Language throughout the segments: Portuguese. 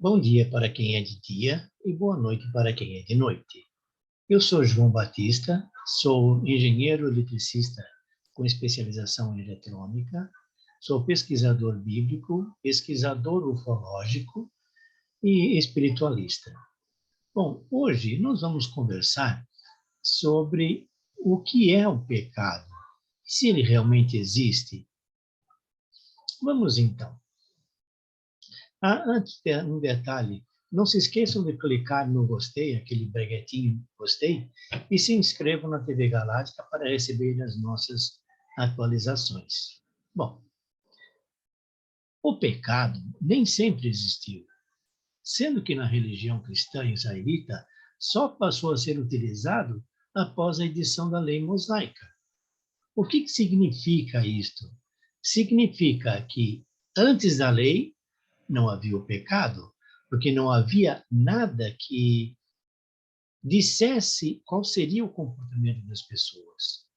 Bom dia para quem é de dia e boa noite para quem é de noite. Eu sou João Batista, sou engenheiro eletricista com especialização em eletrônica, sou pesquisador bíblico, pesquisador ufológico e espiritualista. Bom, hoje nós vamos conversar sobre o que é o pecado, se ele realmente existe. Vamos então. Antes, um detalhe, não se esqueçam de clicar no gostei, aquele breguetinho gostei, e se inscrevam na TV Galáctica para receber as nossas atualizações. Bom, o pecado nem sempre existiu, sendo que na religião cristã israelita só passou a ser utilizado após a edição da lei mosaica. O que significa isto? Significa que antes da lei não havia o pecado, porque não havia nada que dissesse qual seria o comportamento das pessoas.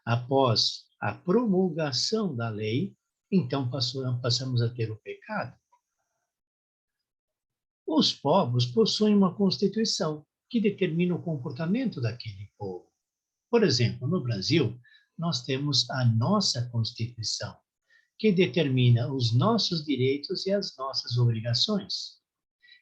Após a promulgação da lei, então passamos a ter o pecado. Os povos possuem uma constituição que determina o comportamento daquele povo. Por exemplo, no Brasil, nós temos a nossa Constituição, que determina os nossos direitos e as nossas obrigações.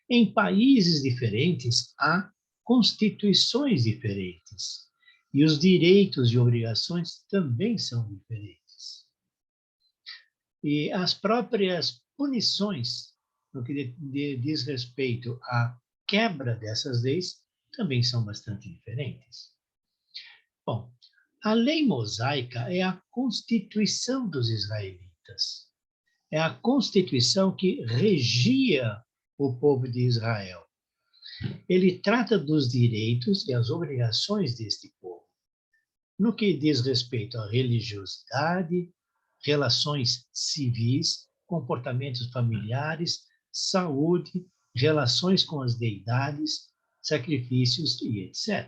Em países diferentes, há constituições diferentes. E os direitos e obrigações também são diferentes. E as próprias punições, no que diz respeito à quebra dessas leis, também são bastante diferentes. Bom, a lei mosaica é a constituição dos israelitas. É a constituição que regia o povo de Israel. Ele trata dos direitos e as obrigações deste povo, no que diz respeito à religiosidade, relações civis, comportamentos familiares, saúde, relações com as deidades, sacrifícios e etc.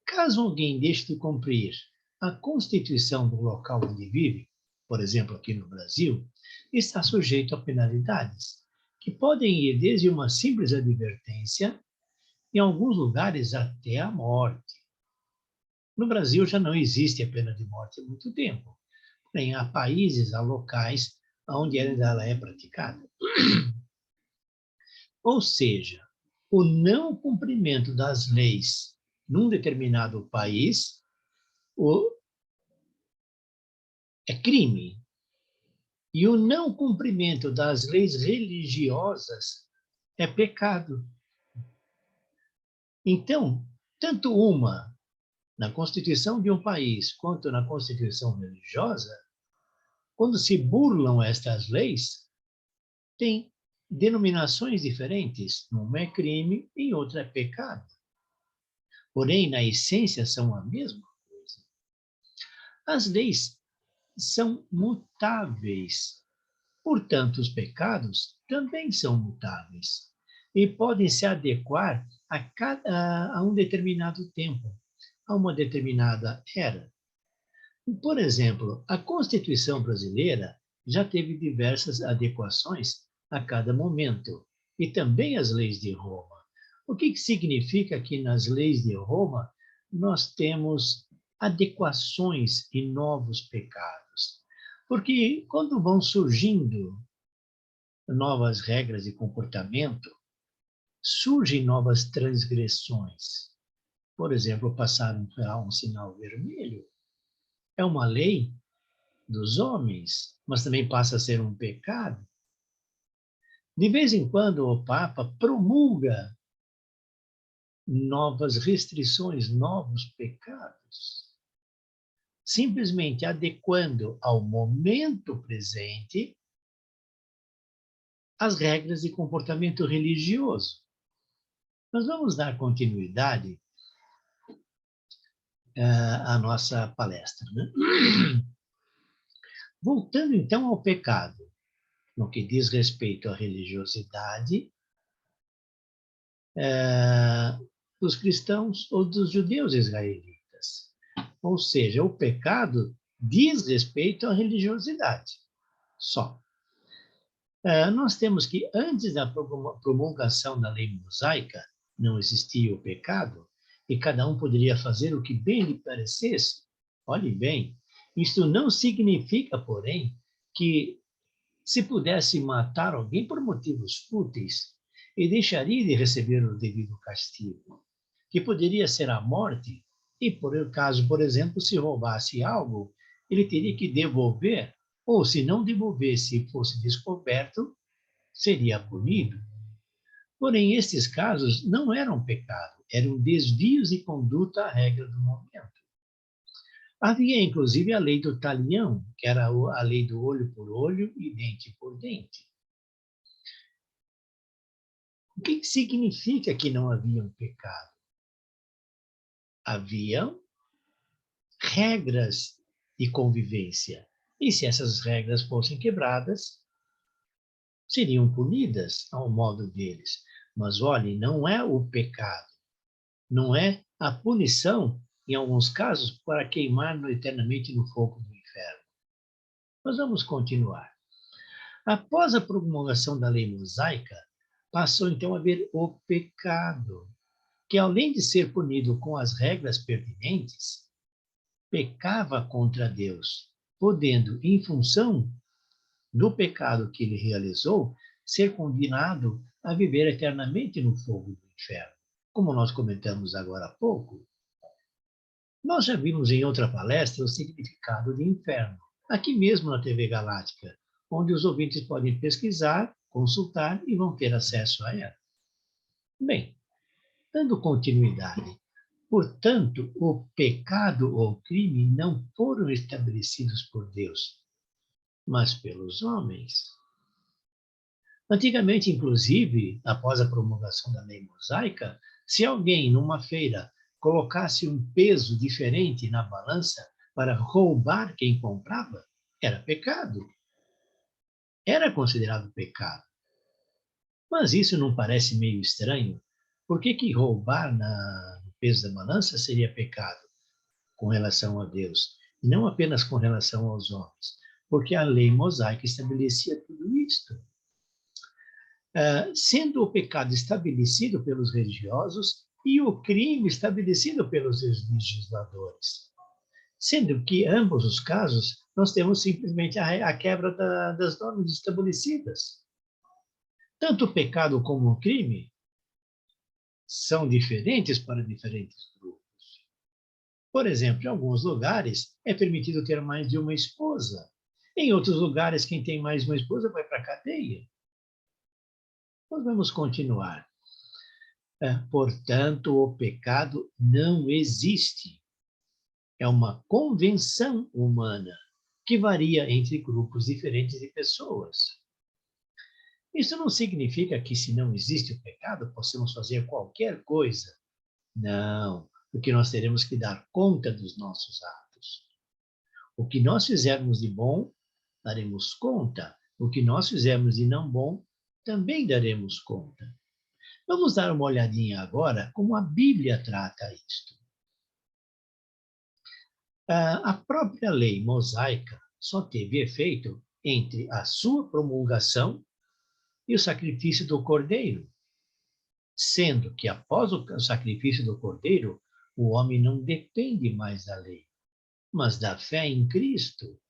Caso alguém deixe de cumprir a constituição do local onde vive, por exemplo, aqui no Brasil, está sujeito a penalidades, que podem ir desde uma simples advertência, em alguns lugares até a morte. No Brasil já não existe a pena de morte há muito tempo, porém há países, há locais onde ela é praticada. Ou seja, o não cumprimento das leis num determinado país é crime. E o não cumprimento das leis religiosas é pecado. Então, tanto uma na Constituição de um país quanto na Constituição religiosa, quando se burlam estas leis, tem denominações diferentes. Uma é crime e outra é pecado. Porém, na essência, são a mesma coisa. As leis são mutáveis. Portanto, os pecados também são mutáveis e podem se adequar a um determinado tempo, a uma determinada era. Por exemplo, a Constituição brasileira já teve diversas adequações a cada momento, e também as leis de Roma. O que significa que nas leis de Roma nós temos adequações e novos pecados? Porque quando vão surgindo novas regras de comportamento, surgem novas transgressões. Por exemplo, passar um sinal vermelho é uma lei dos homens, mas também passa a ser um pecado. De vez em quando, o Papa promulga novas restrições, novos pecados, simplesmente adequando ao momento presente as regras de comportamento religioso. Nós vamos dar continuidade à nossa palestra, né? Voltando então ao pecado, no que diz respeito à religiosidade dos cristãos ou dos judeus israelitas. Ou seja, o pecado diz respeito à religiosidade, só. Nós temos que, antes da promulgação da lei mosaica, não existia o pecado, e cada um poderia fazer o que bem lhe parecesse. Olhe bem, isto não significa, porém, que se pudesse matar alguém por motivos fúteis, e deixaria de receber o devido castigo, que poderia ser a morte, e por caso, por exemplo, se roubasse algo, ele teria que devolver, ou se não devolvesse e fosse descoberto, seria punido. Porém, estes casos não eram pecado, eram desvios de conduta à regra do momento. Havia, inclusive, a lei do talião, que era a lei do olho por olho e dente por dente. O que significa que não havia um pecado? Haviam regras de convivência. E se essas regras fossem quebradas, seriam punidas ao modo deles. Mas olhe, não é o pecado, não é a punição, em alguns casos, para queimar eternamente no fogo do inferno. Mas vamos continuar. Após a promulgação da lei mosaica, passou então a haver o pecado, que além de ser punido com as regras pertinentes, pecava contra Deus, podendo, em função do pecado que ele realizou, ser condenado a viver eternamente no fogo do inferno, como nós comentamos agora há pouco. Nós já vimos em outra palestra o significado de inferno, aqui mesmo na TV Galáctica, onde os ouvintes podem pesquisar, consultar e vão ter acesso a ela. Bem, dando continuidade, portanto, o pecado ou o crime não foram estabelecidos por Deus, mas pelos homens. Antigamente, inclusive, após a promulgação da lei mosaica, se alguém numa feira colocasse um peso diferente na balança para roubar quem comprava, era pecado. Era considerado pecado. Mas isso não parece meio estranho? Por que roubar no peso da balança seria pecado com relação a Deus, e não apenas com relação aos homens? Porque a lei mosaica estabelecia tudo isto. Sendo o pecado estabelecido pelos religiosos e o crime estabelecido pelos legisladores. Sendo que, em ambos os casos, nós temos simplesmente a quebra das normas estabelecidas. Tanto o pecado como o crime são diferentes para diferentes grupos. Por exemplo, em alguns lugares é permitido ter mais de uma esposa. Em outros lugares, quem tem mais de uma esposa vai para a cadeia. Nós vamos continuar. Portanto, o pecado não existe. É uma convenção humana que varia entre grupos diferentes de pessoas. Isso não significa que, se não existe o pecado, possamos fazer qualquer coisa. Não, porque nós teremos que dar conta dos nossos atos. O que nós fizermos de bom, daremos conta. O que nós fizermos de não bom, também daremos conta. Vamos dar uma olhadinha agora como a Bíblia trata isto. A própria lei mosaica só teve efeito entre a sua promulgação e o sacrifício do cordeiro, sendo que após o sacrifício do cordeiro, o homem não depende mais da lei, mas da fé em Cristo.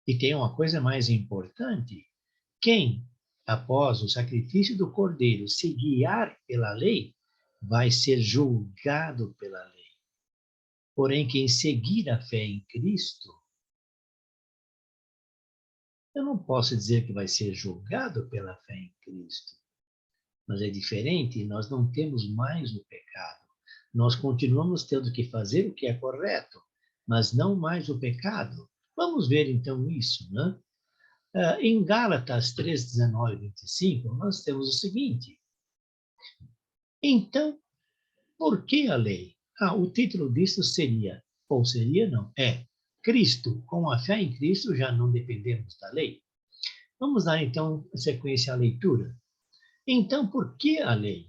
E tem uma coisa mais importante: quem, após o sacrifício do cordeiro, se guiar pela lei, vai ser julgado pela lei. Porém, quem seguir a fé em Cristo, eu não posso dizer que vai ser julgado pela fé em Cristo. Mas é diferente, nós não temos mais o pecado. Nós continuamos tendo que fazer o que é correto, mas não mais o pecado. Vamos ver então isso, né? Em Gálatas 3, 19 e 25, nós temos o seguinte: então, por que a lei? O título disso seria, ou seria não, Cristo. Com a fé em Cristo já não dependemos da lei. Vamos dar então sequência à leitura. Então, por que a lei?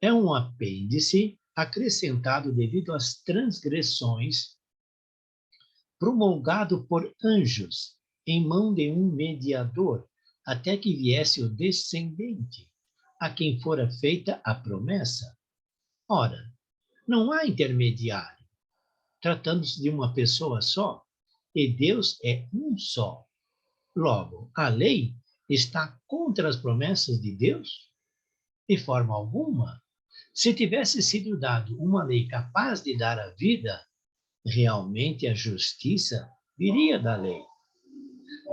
É um apêndice acrescentado devido às transgressões promulgado por anjos em mão de um mediador, até que viesse o descendente, a quem fora feita a promessa. Ora, não há intermediário, tratando-se de uma pessoa só, e Deus é um só. Logo, a lei está contra as promessas de Deus? De forma alguma. Se tivesse sido dado uma lei capaz de dar a vida, realmente a justiça viria da lei.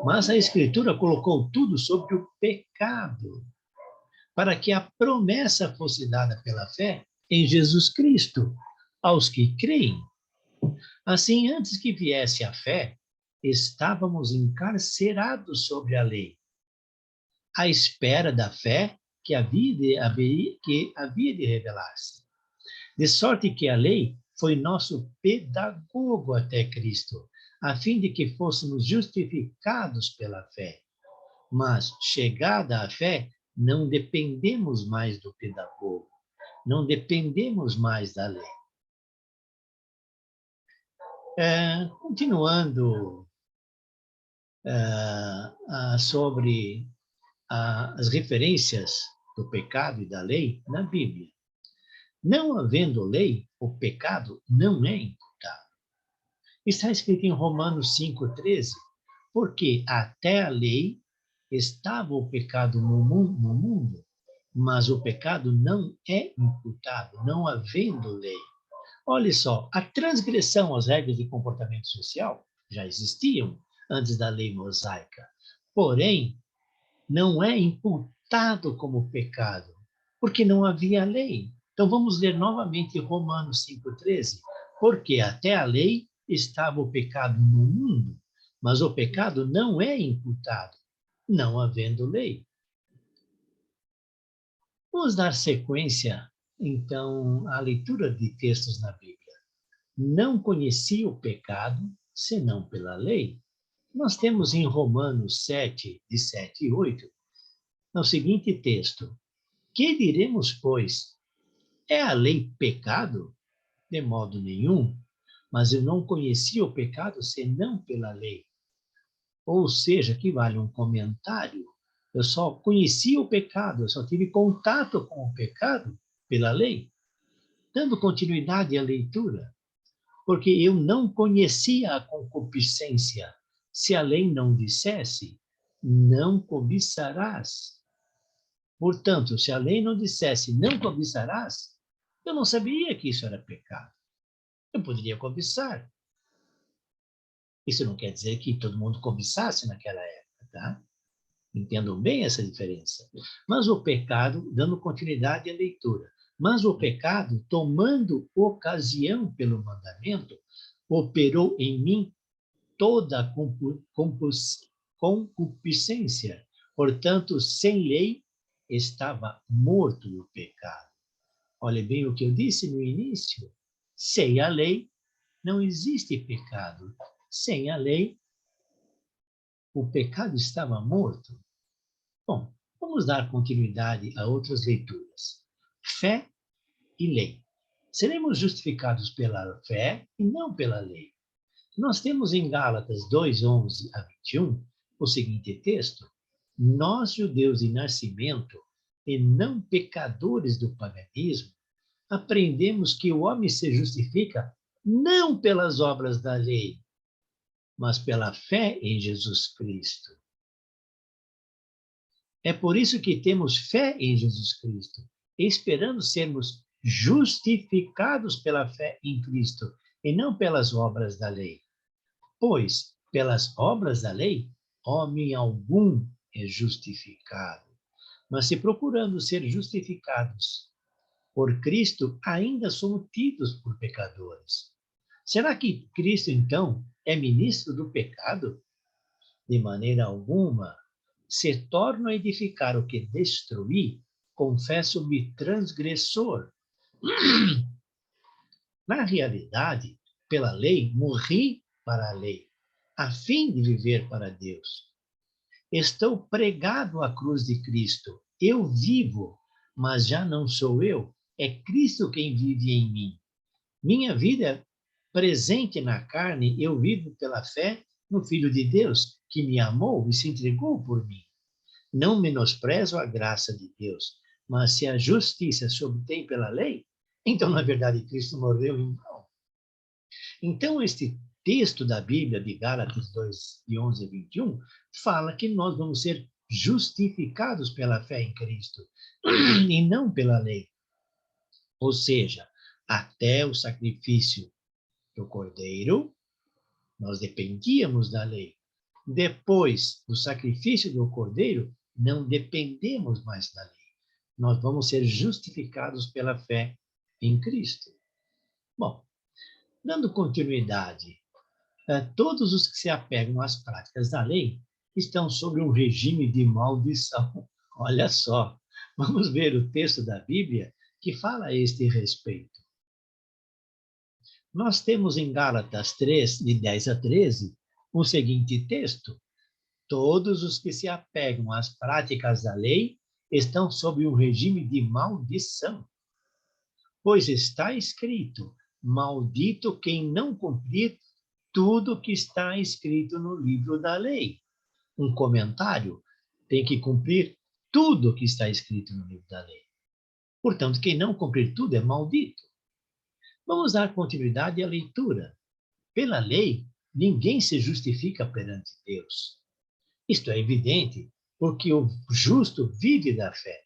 Mas a Escritura colocou tudo sobre o pecado, para que a promessa fosse dada pela fé em Jesus Cristo aos que creem. Assim, antes que viesse a fé, estávamos encarcerados sobre a lei, à espera da fé que havia de revelar-se. De sorte que a lei foi nosso pedagogo até Cristo, a fim de que fôssemos justificados pela fé. Mas, chegada a fé, não dependemos mais do pedagogo, não dependemos mais da lei. Continuando sobre as referências do pecado e da lei na Bíblia. Não havendo lei, o pecado não é imputado. Está escrito em Romanos 5,13, porque até a lei estava o pecado no mundo, mas o pecado não é imputado, não havendo lei. Olha só, a transgressão às regras de comportamento social já existiam antes da lei mosaica, porém, não é imputado como pecado, porque não havia lei. Então vamos ler novamente Romanos 5,13, porque até a lei estava o pecado no mundo, mas o pecado não é imputado, não havendo lei. Vamos dar sequência, então, à leitura de textos na Bíblia. Não conhecia o pecado, senão pela lei. Nós temos em Romanos 7, de 7 e 8, no seguinte texto: que diremos, pois? É a lei pecado? De modo nenhum, mas eu não conhecia o pecado senão pela lei. Ou seja, aqui vale um comentário. Eu só conhecia o pecado, eu só tive contato com o pecado pela lei. Dando continuidade à leitura, porque eu não conhecia a concupiscência. Se a lei não dissesse, não cobiçarás. Portanto, se a lei não dissesse, não cobiçarás, eu não sabia que isso era pecado. Eu poderia cobiçar. Isso não quer dizer que todo mundo cobiçasse naquela época, tá? Entendam bem essa diferença. Mas o pecado, dando continuidade à leitura, mas o pecado, tomando ocasião pelo mandamento, operou em mim toda a concupiscência. Portanto, sem lei, estava morto o pecado. Olha bem o que eu disse no início. Sem a lei, não existe pecado. Sem a lei, o pecado estava morto. Bom, vamos dar continuidade a outras leituras. Fé e lei. Seremos justificados pela fé e não pela lei. Nós temos em Gálatas 2:11 a 21 o seguinte texto: nós, judeus de nascimento e não pecadores do paganismo, aprendemos que o homem se justifica não pelas obras da lei, mas pela fé em Jesus Cristo. É por isso que temos fé em Jesus Cristo, esperando sermos justificados pela fé em Cristo e não pelas obras da lei. Pois, pelas obras da lei, homem algum é justificado. Mas se procurando ser justificados por Cristo, ainda somos tidos por pecadores. Será que Cristo, então, é ministro do pecado? De maneira alguma. Se torno a edificar o que destruí, confesso-me transgressor. Na realidade, pela lei, morri para a lei, a fim de viver para Deus. Estou pregado à cruz de Cristo. Eu vivo, mas já não sou eu. É Cristo quem vive em mim. Minha vida presente na carne, eu vivo pela fé no Filho de Deus, que me amou e se entregou por mim. Não menosprezo a graça de Deus, mas se a justiça se obtém pela lei, então, na verdade, Cristo morreu em vão. Então, este texto da Bíblia, de Gálatas 2, de 11 a 21, fala que nós vamos ser justificados pela fé em Cristo e não pela lei. Ou seja, até o sacrifício do Cordeiro, nós dependíamos da lei. Depois do sacrifício do Cordeiro, não dependemos mais da lei. Nós vamos ser justificados pela fé em Cristo. Bom, dando continuidade, todos os que se apegam às práticas da lei estão sob um regime de maldição. Olha só, vamos ver o texto da Bíblia que fala a este respeito. Nós temos em Gálatas 3, de 10 a 13, o seguinte texto: todos os que se apegam às práticas da lei estão sob um regime de maldição. Pois está escrito: maldito quem não cumprir tudo que está escrito no livro da lei. Um comentário tem que cumprir tudo que está escrito no livro da lei. Portanto, quem não cumprir tudo é maldito. Vamos dar continuidade à leitura. Pela lei, ninguém se justifica perante Deus. Isto é evidente, porque o justo vive da fé.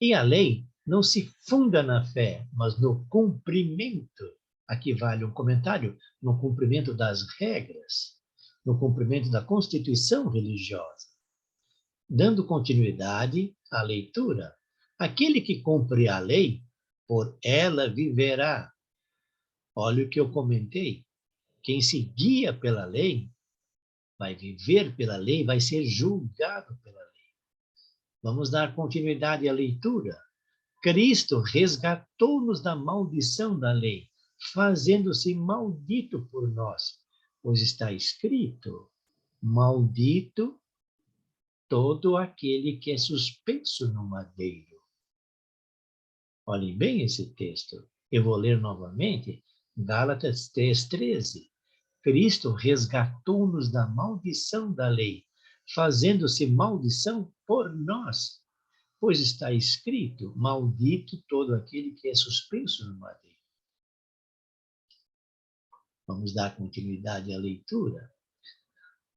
E a lei não se funda na fé, mas no cumprimento. Aqui vale um comentário: no cumprimento das regras, no cumprimento da constituição religiosa. Dando continuidade à leitura, aquele que cumpre a lei, por ela viverá. Olha o que eu comentei. Quem se guia pela lei, vai viver pela lei, vai ser julgado pela lei. Vamos dar continuidade à leitura. Cristo resgatou-nos da maldição da lei, fazendo-se maldito por nós, pois está escrito: maldito todo aquele que é suspenso no madeiro. Olhem bem esse texto. Eu vou ler novamente, Gálatas 3:13. Cristo resgatou-nos da maldição da lei, fazendo-se maldição por nós, pois está escrito: maldito todo aquele que é suspenso no madeiro. Vamos dar continuidade à leitura.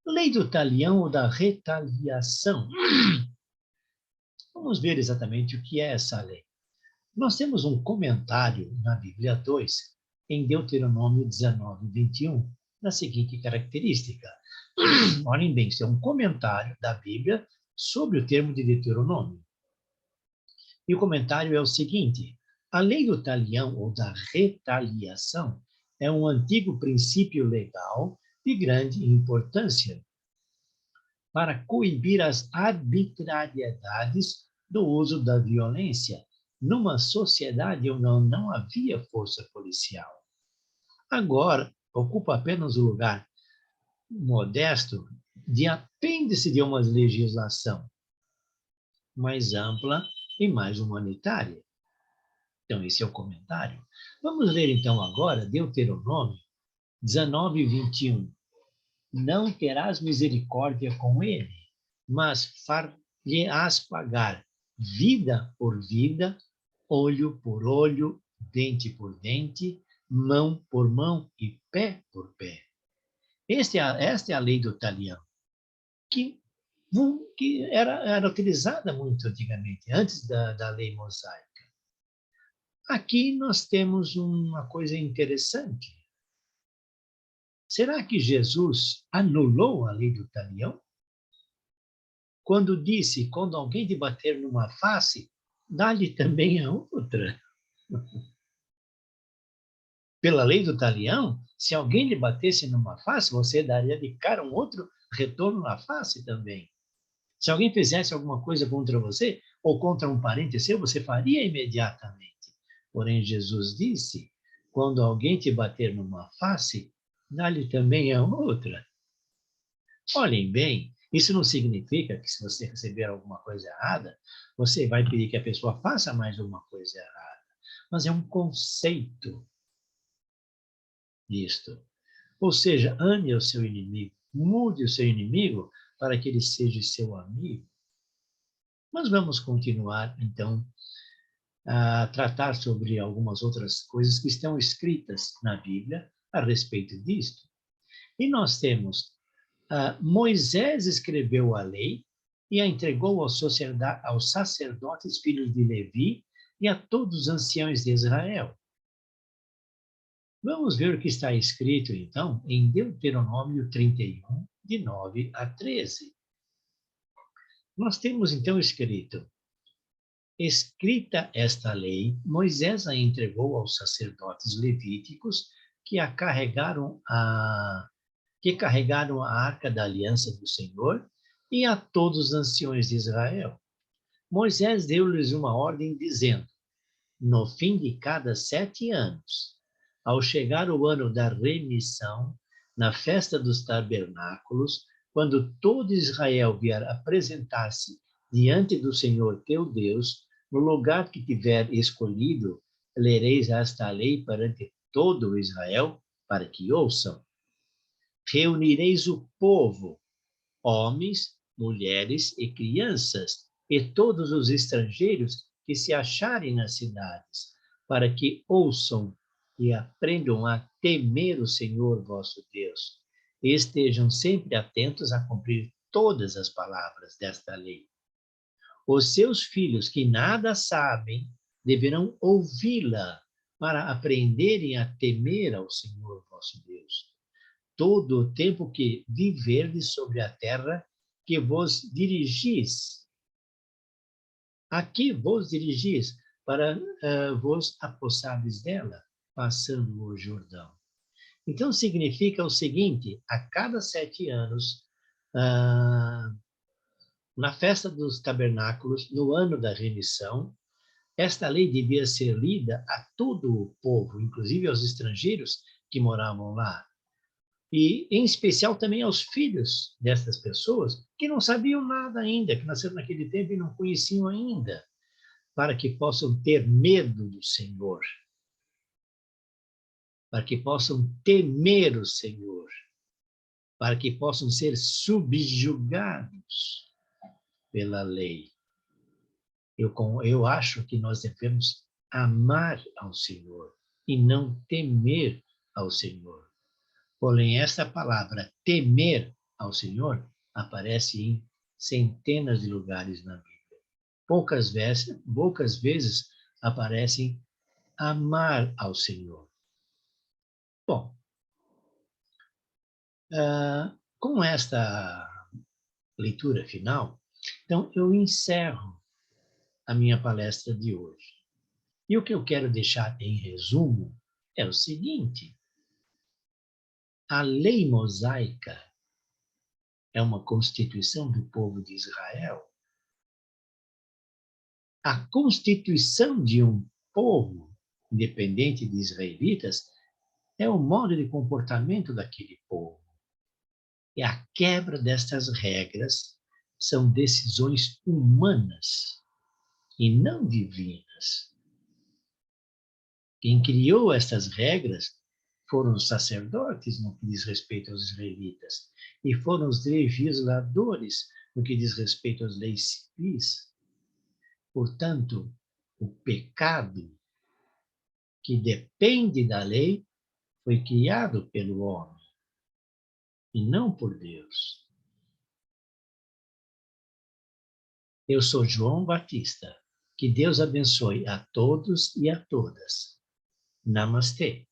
Lei do talião ou da retaliação. Vamos ver exatamente o que é essa lei. Nós temos um comentário na Bíblia 2, em Deuteronômio 19:21, da seguinte característica. Olhem bem, isso é um comentário da Bíblia sobre o termo de Deuteronômio. E o comentário é o seguinte: a lei do talião ou da retaliação é um antigo princípio legal de grande importância para coibir as arbitrariedades do uso da violência numa sociedade onde não havia força policial. Agora, ocupa apenas o lugar modesto de apêndice de uma legislação mais ampla e mais humanitária. Então, esse é o comentário. Vamos ler, então, agora Deuteronômio 19:21. Não terás misericórdia com ele, mas far-lhe-ás pagar vida por vida, olho por olho, dente por dente, mão por mão e pé por pé. Esta é a lei do talião, que era utilizada muito antigamente, antes da lei mosaica. Aqui nós temos uma coisa interessante. Será que Jesus anulou a lei do talião? Quando disse: quando alguém te bater numa face, dá-lhe também a outra. Pela lei do talião, se alguém lhe batesse numa face, você daria de cara um outro retorno na face também. Se alguém fizesse alguma coisa contra você ou contra um parente seu, você faria imediatamente. Porém, Jesus disse: quando alguém te bater numa face, dá-lhe também a outra. Olhem bem, isso não significa que se você receber alguma coisa errada, você vai pedir que a pessoa faça mais uma coisa errada. Mas é um conceito disto. Ou seja, ame o seu inimigo. mude o seu inimigo para que ele seja seu amigo. Mas vamos continuar, então, a tratar sobre algumas outras coisas que estão escritas na Bíblia a respeito disto. E nós temos, Moisés escreveu a lei e a entregou aos sacerdotes, filhos de Levi, e a todos os anciãos de Israel. Vamos ver o que está escrito, então, em Deuteronômio 31, de 9 a 13. Nós temos, então, escrita esta lei, Moisés a entregou aos sacerdotes levíticos que carregaram a arca da aliança do Senhor e a todos os anciões de Israel. Moisés deu-lhes uma ordem dizendo: no fim de cada 7 anos, ao chegar o ano da remissão, na festa dos tabernáculos, quando todo Israel vier apresentar-se diante do Senhor teu Deus, no lugar que tiver escolhido, lereis esta lei perante todo Israel, para que ouçam. Reunireis o povo, homens, mulheres e crianças, e todos os estrangeiros que se acharem nas cidades, para que ouçam e aprendam a temer o Senhor vosso Deus, e estejam sempre atentos a cumprir todas as palavras desta lei. Os seus filhos que nada sabem deverão ouvi-la para aprenderem a temer ao Senhor vosso Deus, todo o tempo que viverdes sobre a terra que vos dirigis. Aqui vos dirigis para vos apossardes dela, passando o Jordão. Então, significa o seguinte: a cada 7 anos, na festa dos tabernáculos, no ano da remissão, esta lei devia ser lida a todo o povo, inclusive aos estrangeiros que moravam lá. E, em especial, também aos filhos destas pessoas que não sabiam nada ainda, que nasceram naquele tempo e não conheciam ainda, para que possam ter medo do Senhor, para que possam temer o Senhor, para que possam ser subjugados pela lei. Eu acho que nós devemos amar ao Senhor e não temer ao Senhor. Porém, esta palavra, temer ao Senhor, aparece em centenas de lugares na Bíblia. Poucas vezes aparecem amar ao Senhor. Bom, com esta leitura final, então eu encerro a minha palestra de hoje. E o que eu quero deixar em resumo é o seguinte: a lei mosaica é uma constituição do povo de Israel. A constituição de um povo, independente de israelitas, é o modo de comportamento daquele povo. E a quebra destas regras são decisões humanas e não divinas. Quem criou estas regras foram os sacerdotes no que diz respeito aos israelitas e foram os legisladores no que diz respeito às leis civis. Portanto, o pecado que depende da lei foi criado pelo homem e não por Deus. Eu sou João Batista. Que Deus abençoe a todos e a todas. Namastê.